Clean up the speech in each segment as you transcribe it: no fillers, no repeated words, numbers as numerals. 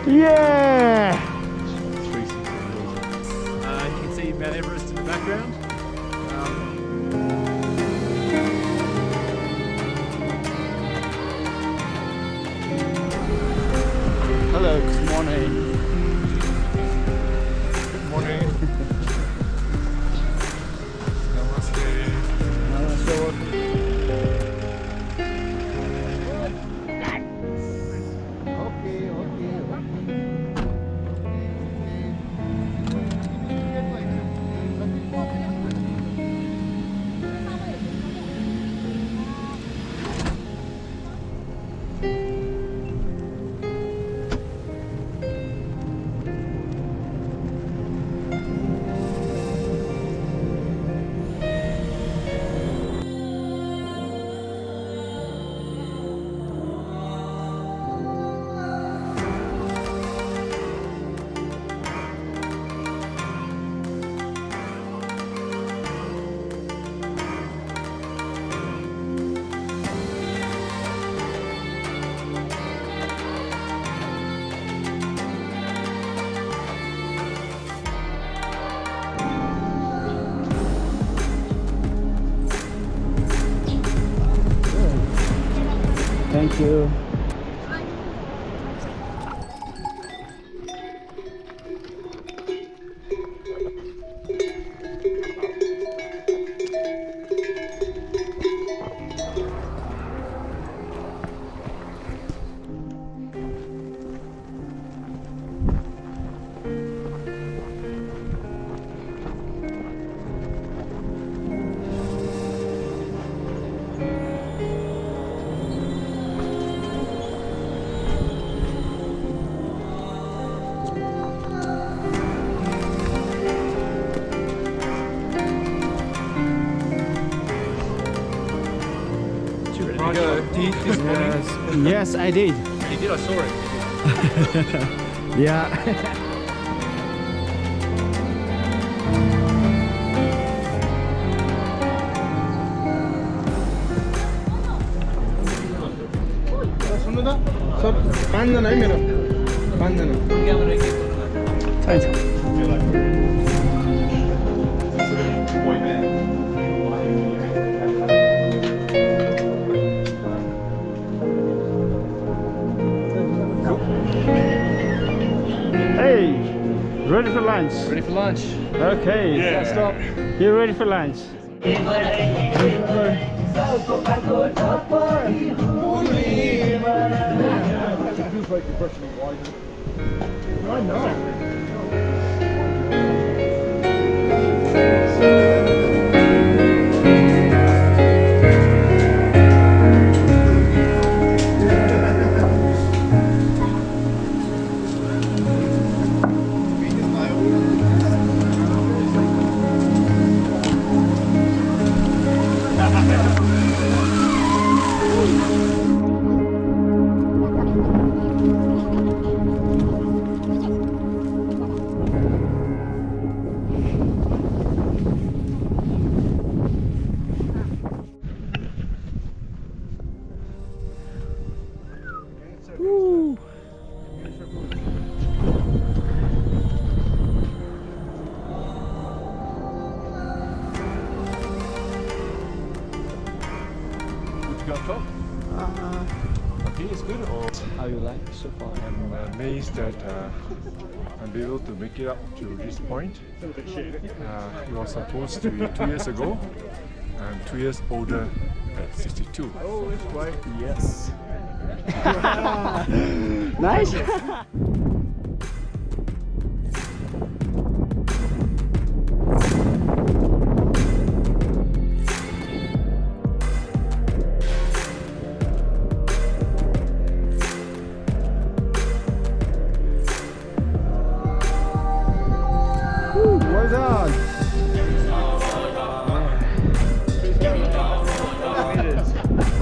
Yeah! 360 you can see Mount Everest in the background. Hello, good morning. Good morning. Namaste. Thank you. This morning? Yes, I did. You did, I saw it. Yeah. सुन्नु त सब 5 जना है मेरो 5 जना Hey, ready for lunch? Ready for lunch? Okay. Yeah. Stop. You ready for lunch? I know. Okay, it's good. Or How you like so far? I'm amazed that I'm able to make it up to this point. It was supposed to be 2 years ago. I'm 2 years older at 62. Oh, it's quite. Yes. Nice. Well done.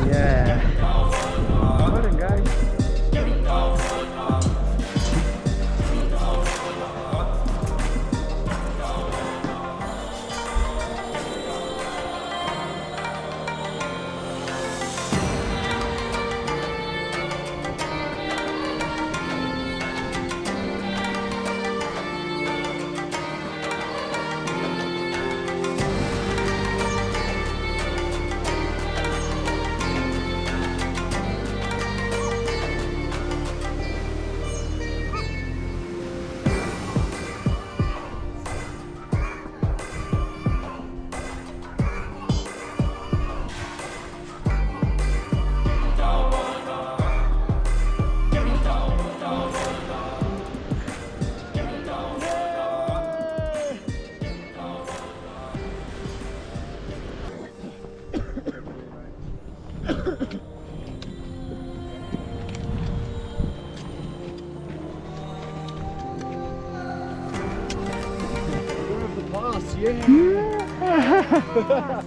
Yeah. Well done, guys.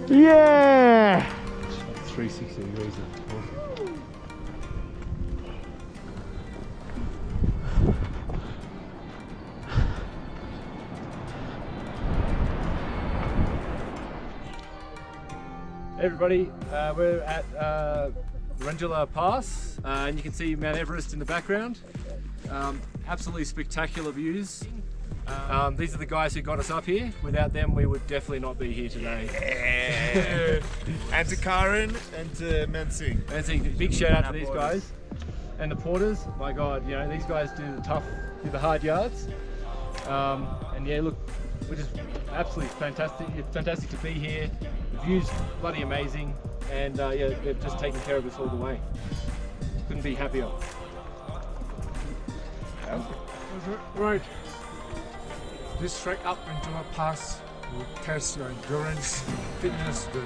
Yeah! 360 degrees. Hey everybody, we're at Rangila Pass, and you can see Mount Everest in the background. Absolutely spectacular views. These are the guys who got us up here. Without them, we would definitely not be here today. And to Karen and to Mensing. Mensing, big shout out to these guys. And the porters, my God, you know, these guys do the hard yards. And yeah, look, we're just absolutely fantastic. It's fantastic to be here. The view's bloody amazing. And yeah, they've just taken care of us all the way. Couldn't be happier. Right. This trek up into a pass will test your endurance, fitness to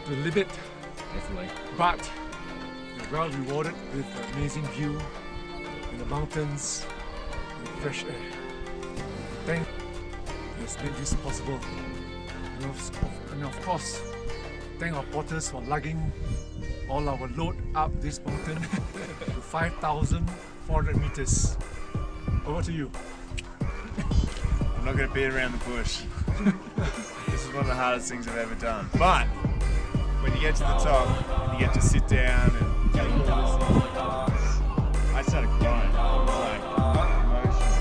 the limit. Definitely. But you're well rewarded with an amazing view in the mountains and fresh air. Thank you for made this possible. And of course, thank our porters for lugging all our load up this mountain to 5,400 meters. Over to you. I'm not going to beat around the bush. This is one of the hardest things I've ever done. But when you get to the top and you get to sit down and take all this in, I started crying. It was like emotional.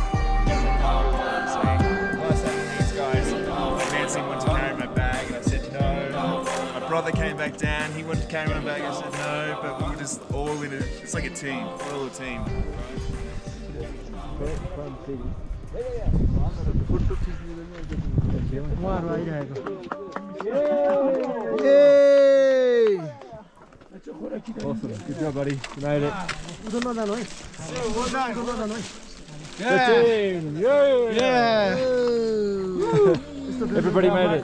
Last time these guys, Nancy wanted to carry my bag and I said no. My brother came back down, he wanted to carry my bag, I said no, but we were just all in it. It's like a team, we're all a team. Awesome. Good job, buddy. You made it. Yeah. Team. Yeah. Everybody made it.